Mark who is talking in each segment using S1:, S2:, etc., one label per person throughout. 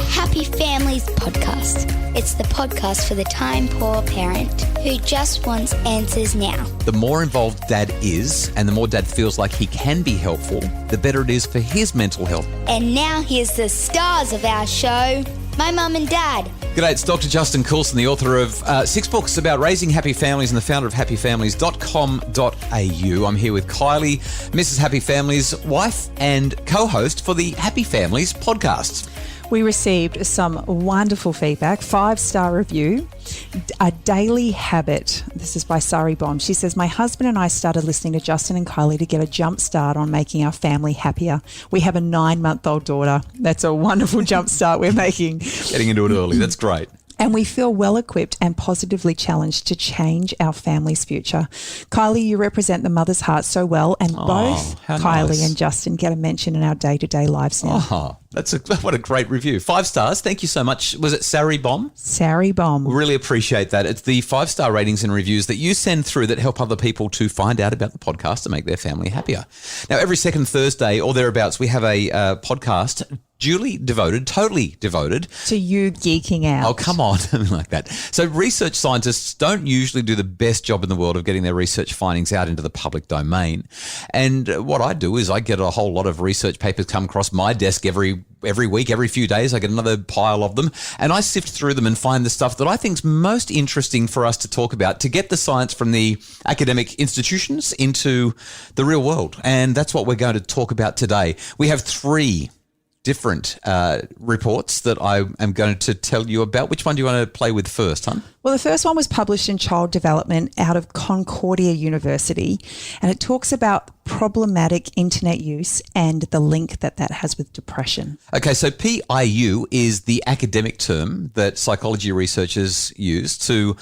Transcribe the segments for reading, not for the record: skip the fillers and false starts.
S1: Happy Families Podcast. It's the podcast for the time-poor parent who just wants answers now.
S2: The more involved Dad is, and the more Dad feels like he can be helpful, the better it is for his mental health.
S1: And now here's the stars of our show, my mum and dad.
S2: G'day, it's Dr. Justin Coulson, the author of 6 books about raising happy families and the founder of happyfamilies.com.au. I'm here with Kylie, Mrs. Happy Families' wife and co-host for the Happy Families podcast.
S3: We received some wonderful feedback, 5-star review, a daily habit. This is by Sari Bomb. She says, my husband and I started listening to Justin and Kylie to get a jump start on making our family happier. We have a 9-month-old daughter. That's a wonderful jump start we're making.
S2: Getting into it early, that's great.
S3: And we feel well equipped and positively challenged to change our family's future. Kylie, you represent the mother's heart so well, and both Kylie
S2: nice.
S3: and Justin get a mention in our day-to-day lives now.
S2: Oh, what a great review. 5 stars. Thank you so much. Was it Sari Bomb?
S3: Sari Bomb.
S2: We really appreciate that. It's the 5-star ratings and reviews that you send through that help other people to find out about the podcast and make their family happier. Now, every second Thursday or thereabouts, we have a podcast totally devoted
S3: to you geeking out.
S2: Oh, come on. Like that. So research scientists don't usually do the best job in the world of getting their research findings out into the public domain. And what I do is I get a whole lot of research papers come across my desk every week, every few days. I get another pile of them and I sift through them and find the stuff that I think is most interesting for us to talk about, to get the science from the academic institutions into the real world. And that's what we're going to talk about today. We have 3 different reports that I am going to tell you about. Which one do you want to play with first, hon?
S3: Well, the first one was published in Child Development out of Concordia University, and it talks about problematic internet use and the link that has with depression.
S2: Okay, so PIU is the academic term that psychology researchers use to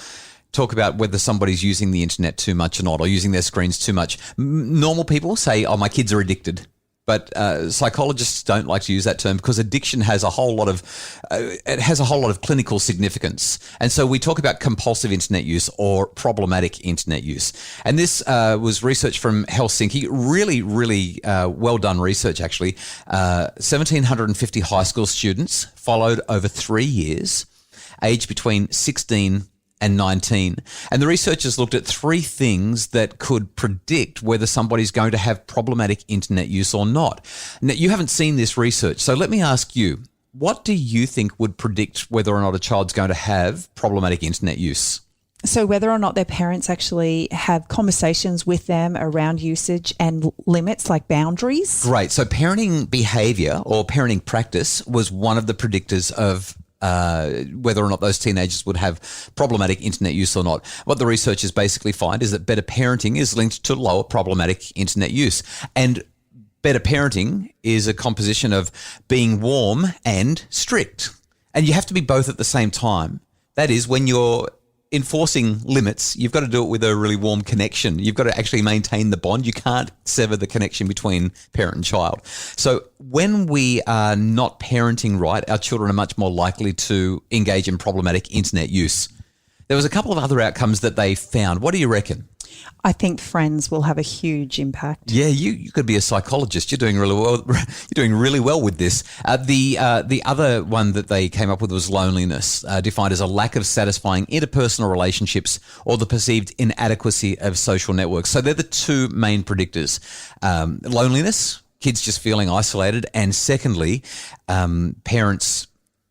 S2: talk about whether somebody's using the internet too much or not, or using their screens too much. Normal people say, oh, my kids are addicted. But psychologists don't like to use that term because addiction has a whole lot of clinical significance. And so we talk about compulsive internet use or problematic internet use. And this was research from Helsinki, really, really well done research, actually. 1,750 high school students followed over 3 years, aged between 16 and 19. And the researchers looked at 3 things that could predict whether somebody's going to have problematic internet use or not. Now, you haven't seen this research, so let me ask you, what do you think would predict whether or not a child's going to have problematic internet use?
S3: So whether or not their parents actually have conversations with them around usage and limits, like boundaries?
S2: Great. So parenting behavior or parenting practice was one of the predictors of whether or not those teenagers would have problematic internet use or not. What the researchers basically find is that better parenting is linked to lower problematic internet use. And better parenting is a composition of being warm and strict. And you have to be both at the same time. That is, when you're enforcing limits, you've got to do it with a really warm connection. You've got to actually maintain the bond. You can't sever the connection between parent and child. So when we are not parenting right, our children are much more likely to engage in problematic internet use. There was a couple of other outcomes that they found. What do you reckon?
S3: I think friends will have a huge impact.
S2: Yeah, you could be a psychologist. You're doing really well. You're doing really well with this. The other one that they came up with was loneliness, defined as a lack of satisfying interpersonal relationships or the perceived inadequacy of social networks. So they're the 2 main predictors. Loneliness, kids just feeling isolated, and secondly, parents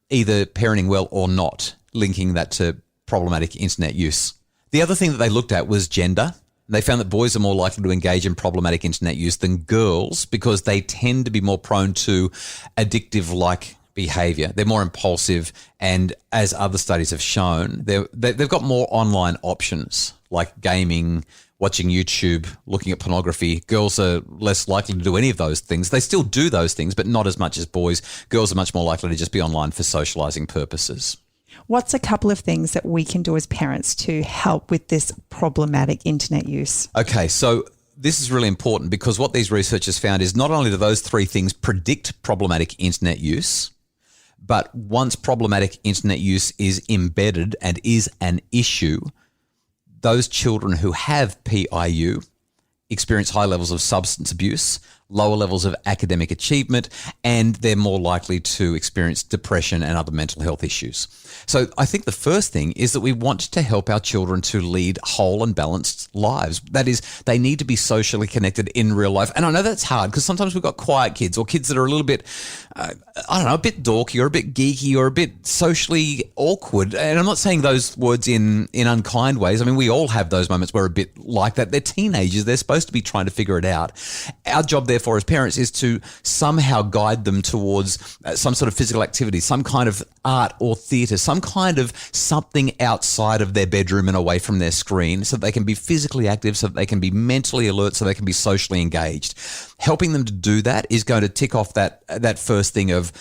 S2: either parenting well or not, linking that to problematic internet use. The other thing that they looked at was gender. They found that boys are more likely to engage in problematic internet use than girls because they tend to be more prone to addictive-like behavior. They're more impulsive, and as other studies have shown, they've got more online options like gaming, watching YouTube, looking at pornography. Girls are less likely to do any of those things. They still do those things, but not as much as boys. Girls are much more likely to just be online for socializing purposes.
S3: What's a couple of things that we can do as parents to help with this problematic internet use?
S2: Okay, so this is really important because what these researchers found is not only do those 3 things predict problematic internet use, but once problematic internet use is embedded and is an issue, those children who have PIU experience high levels of substance abuse, lower levels of academic achievement, and they're more likely to experience depression and other mental health issues. So I think the first thing is that we want to help our children to lead whole and balanced lives. That is, they need to be socially connected in real life. And I know that's hard because sometimes we've got quiet kids or kids that are a little bit, a bit dorky or a bit geeky or a bit socially awkward. And I'm not saying those words in unkind ways. I mean, we all have those moments where we're a bit like that. They're teenagers. They're supposed to be trying to figure it out. Our job, therefore, as parents is to somehow guide them towards some sort of physical activity, some kind of art or theatre, some kind of something outside of their bedroom and away from their screen so that they can be physically active, so that they can be mentally alert, so they can be socially engaged. Helping them to do that is going to tick off that first thing of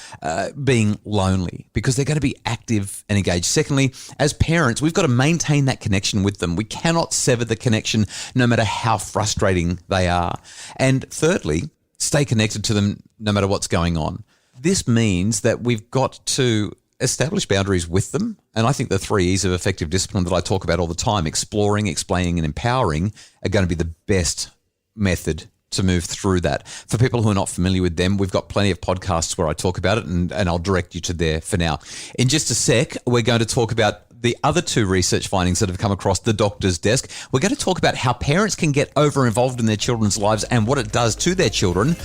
S2: being lonely, because they're going to be active and engaged. Secondly, as parents, we've got to maintain that connection with them. We cannot sever the connection no matter how frustrating they are. And thirdly, stay connected to them no matter what's going on. This means that we've got to establish boundaries with them. And I think the 3 E's of effective discipline that I talk about all the time, exploring, explaining, and empowering, are going to be the best method to move through that. For people who are not familiar with them, we've got plenty of podcasts where I talk about it, and I'll direct you to there for now. In just a sec, we're going to talk about the other 2 research findings that have come across the doctor's desk. We're going to talk about how parents can get over-involved in their children's lives and what it does to their children,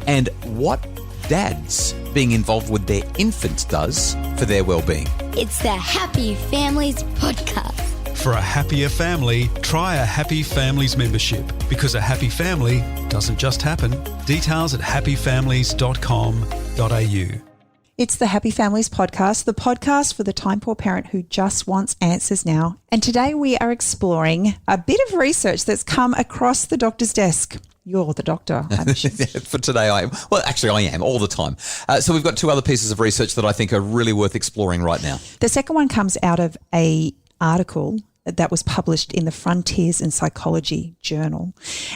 S2: and what dads being involved with their infants does for their well-being.
S1: It's the Happy Families Podcast.
S4: For a happier family, try a Happy Families membership, because a happy family doesn't just happen. Details at happyfamilies.com.au.
S3: It's the Happy Families Podcast, the podcast for the time-poor parent who just wants answers now. And today we are exploring a bit of research that's come across the doctor's desk. You're the doctor.
S2: For today, I am. Well, actually, I am all the time. So we've got 2 other pieces of research that I think are really worth exploring right now.
S3: The second one comes out of an article that was published in the Frontiers in Psychology journal.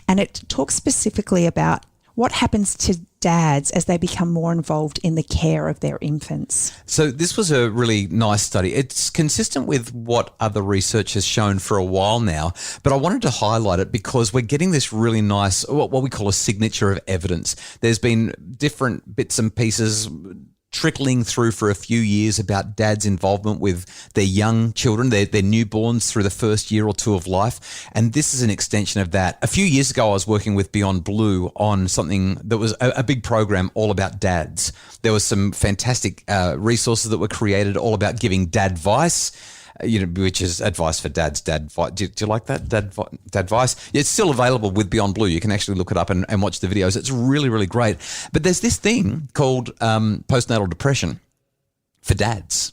S3: And it talks specifically about what happens to dads as they become more involved in the care of their infants.
S2: So this was a really nice study. It's consistent with what other research has shown for a while now, but I wanted to highlight it because we're getting this really nice, what we call a signature of evidence. There's been different bits and pieces trickling through for a few years about dads' involvement with their young children, their newborns through the first year or 2 of life. And this is an extension of that. A few years ago, I was working with Beyond Blue on something that was a big program all about dads. There was some fantastic resources that were created all about giving dadvice, which is advice for dads. Do you like that? Dadvice? It's still available with Beyond Blue. You can actually look it up and watch the videos. It's really, really great. But there's this thing called postnatal depression for dads.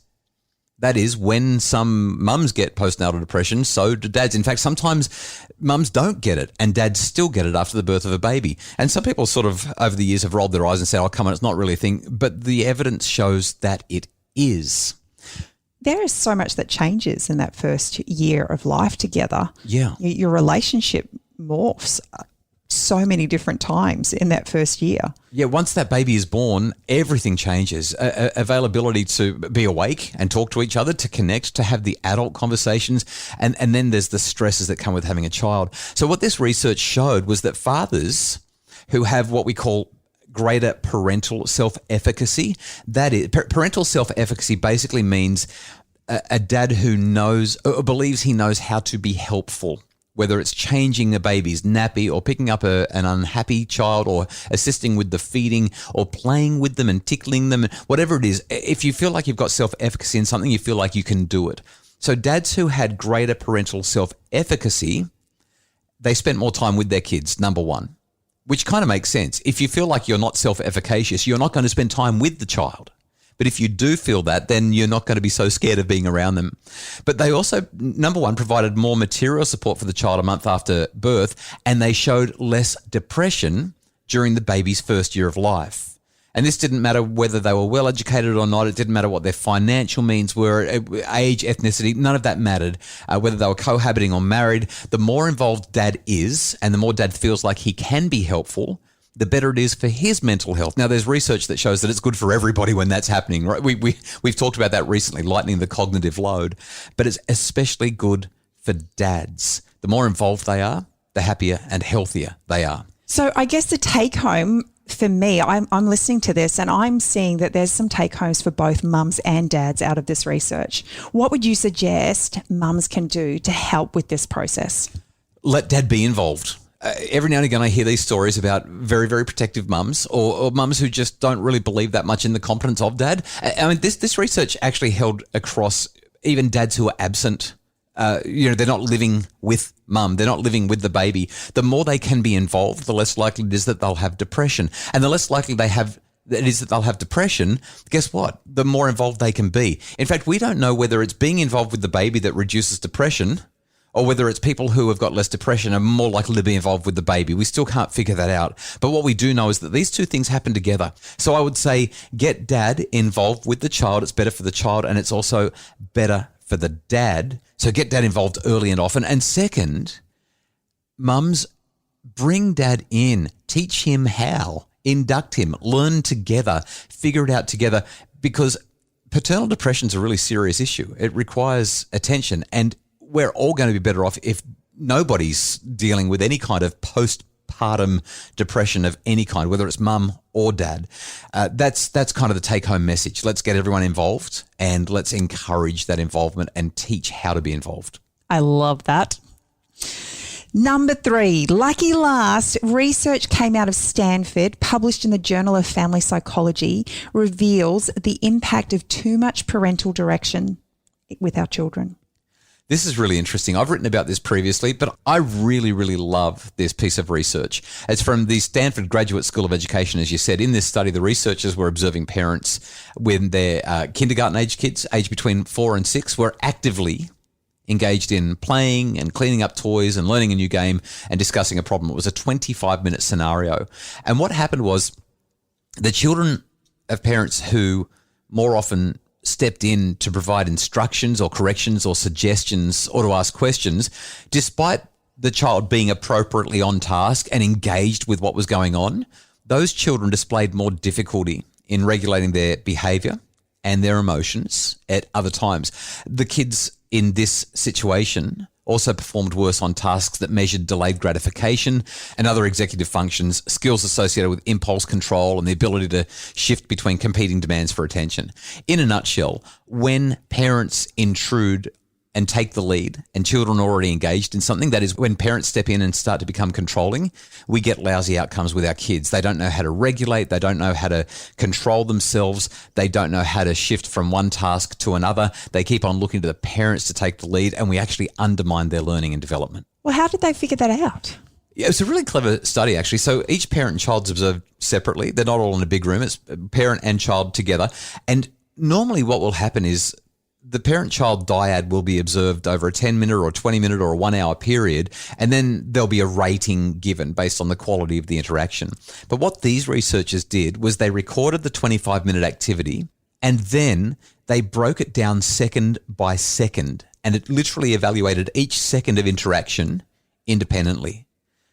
S2: That is, when some mums get postnatal depression, so do dads. In fact, sometimes mums don't get it and dads still get it after the birth of a baby. And some people sort of over the years have rolled their eyes and said, oh, come on, it's not really a thing. But the evidence shows that it is.
S3: There is so much that changes in that first year of life together.
S2: Yeah.
S3: Your relationship morphs so many different times in that first year.
S2: Yeah, once that baby is born, everything changes. Availability to be awake and talk to each other, to connect, to have the adult conversations, and then there's the stresses that come with having a child. So what this research showed was that fathers who have what we call greater parental self-efficacy. That is, parental self-efficacy basically means a dad who knows or believes he knows how to be helpful, whether it's changing a baby's nappy or picking up an unhappy child or assisting with the feeding or playing with them and tickling them, whatever it is. If you feel like you've got self-efficacy in something, you feel like you can do it. So dads who had greater parental self-efficacy, they spent more time with their kids, number one. Which kind of makes sense. If you feel like you're not self-efficacious, you're not going to spend time with the child. But if you do feel that, then you're not going to be so scared of being around them. But they also, number one, provided more material support for the child a month after birth, and they showed less depression during the baby's first year of life. And this didn't matter whether they were well educated or not. It didn't matter what their financial means were, age, ethnicity, none of that mattered. Whether they were cohabiting or married, the more involved dad is and the more dad feels like he can be helpful, the better it is for his mental health. Now, there's research that shows that it's good for everybody when that's happening, right? We've talked about that recently, lightening the cognitive load, but it's especially good for dads. The more involved they are, the happier and healthier they are.
S3: So I guess the take home for me, I'm listening to this and I'm seeing that there's some take homes for both mums and dads out of this research. What would you suggest mums can do to help with this process?
S2: Let dad be involved. Every now and again, I hear these stories about very, very protective mums or mums who just don't really believe that much in the competence of dad. I mean, this research actually held across even dads who are absent. They're not living with mum. They're not living with the baby. The more they can be involved, the less likely it is that they'll have depression. And the less likely it is that they'll have depression, guess what? The more involved they can be. In fact, we don't know whether it's being involved with the baby that reduces depression or whether it's people who have got less depression are more likely to be involved with the baby. We still can't figure that out. But what we do know is that these two things happen together. So I would say get dad involved with the child. It's better for the child and it's also better for the dad. So get dad involved early and often. And second, mums, bring dad in. Teach him how. Induct him. Learn together. Figure it out together. Because paternal depression is a really serious issue. It requires attention. And we're all going to be better off if nobody's dealing with any kind of postpartum depression of any kind, whether it's mum or dad. That's kind of the take-home message. Let's get everyone involved and let's encourage that involvement and teach how to be involved.
S3: I love that. Number 3, lucky last, research came out of Stanford, published in the Journal of Family Psychology, reveals the impact of too much parental direction with our children.
S2: This is really interesting. I've written about this previously, but I really, really love this piece of research. It's from the Stanford Graduate School of Education, as you said. In this study, the researchers were observing parents when their kindergarten-age kids, aged between 4 and 6, were actively engaged in playing and cleaning up toys and learning a new game and discussing a problem. It was a 25-minute scenario. And what happened was the children of parents who more often stepped in to provide instructions or corrections or suggestions or to ask questions, despite the child being appropriately on task and engaged with what was going on, those children displayed more difficulty in regulating their behavior and their emotions at other times. The kids in this situation also performed worse on tasks that measured delayed gratification and other executive functions, skills associated with impulse control and the ability to shift between competing demands for attention. In a nutshell, when parents intrude and take the lead and children are already engaged in something, that is when parents step in and start to become controlling, we get lousy outcomes with our kids. They don't know how to regulate. They don't know how to control themselves. They don't know how to shift from one task to another. They keep on looking to the parents to take the lead, and we actually undermine their learning and development.
S3: Well, how did they figure that out?
S2: Yeah, it's a really clever study, actually. So each parent and child's observed separately. They're not all in a big room. It's parent and child together. And normally what will happen is the parent-child dyad will be observed over a 10-minute or 20-minute or a 1-hour period, and then there'll be a rating given based on the quality of the interaction. But what these researchers did was they recorded the 25-minute activity, and then they broke it down second by second, and it literally evaluated each second of interaction independently,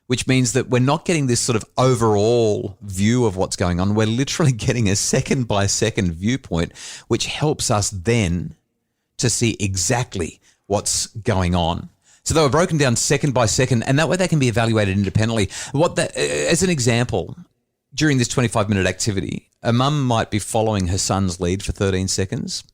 S2: which means that we're not getting this sort of overall view of what's going on. We're literally getting a second-by-second viewpoint, which helps us then to see exactly what's going on. So they were broken down second by second, and that way they can be evaluated independently. As an example, during this 25-minute activity, a mum might be following her son's lead for 13 seconds,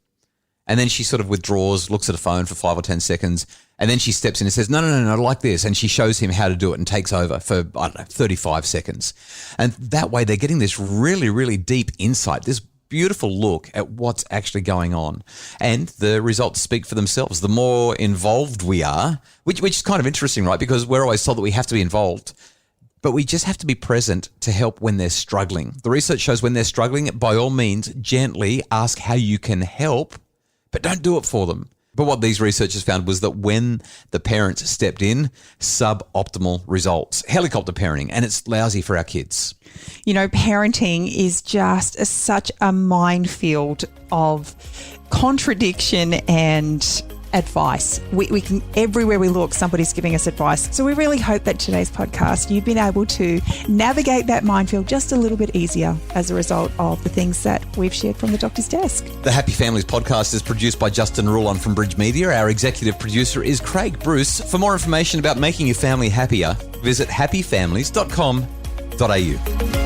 S2: and then she sort of withdraws, looks at a phone for 5 or 10 seconds, and then she steps in and says, no, like this, and she shows him how to do it and takes over for, 35 seconds. And that way they're getting this really, really deep insight, this beautiful look at what's actually going on, and the results speak for themselves. The more involved we are, which is kind of interesting, right? Because we're always told that we have to be involved, but we just have to be present to help when they're struggling. The research shows when they're struggling, by all means, gently ask how you can help, but don't do it for them. But what these researchers found was that when the parents stepped in, suboptimal results, helicopter parenting, and it's lousy for our kids.
S3: You know, parenting is just such a minefield of contradiction and advice. We can, everywhere we look, somebody's giving us advice. So we really hope that today's podcast, you've been able to navigate that minefield just a little bit easier as a result of the things that we've shared from the doctor's desk.
S2: The Happy Families podcast is produced by Justin Rulon from Bridge Media. Our executive producer is Craig Bruce. For more information about making your family happier, visit happyfamilies.com.au.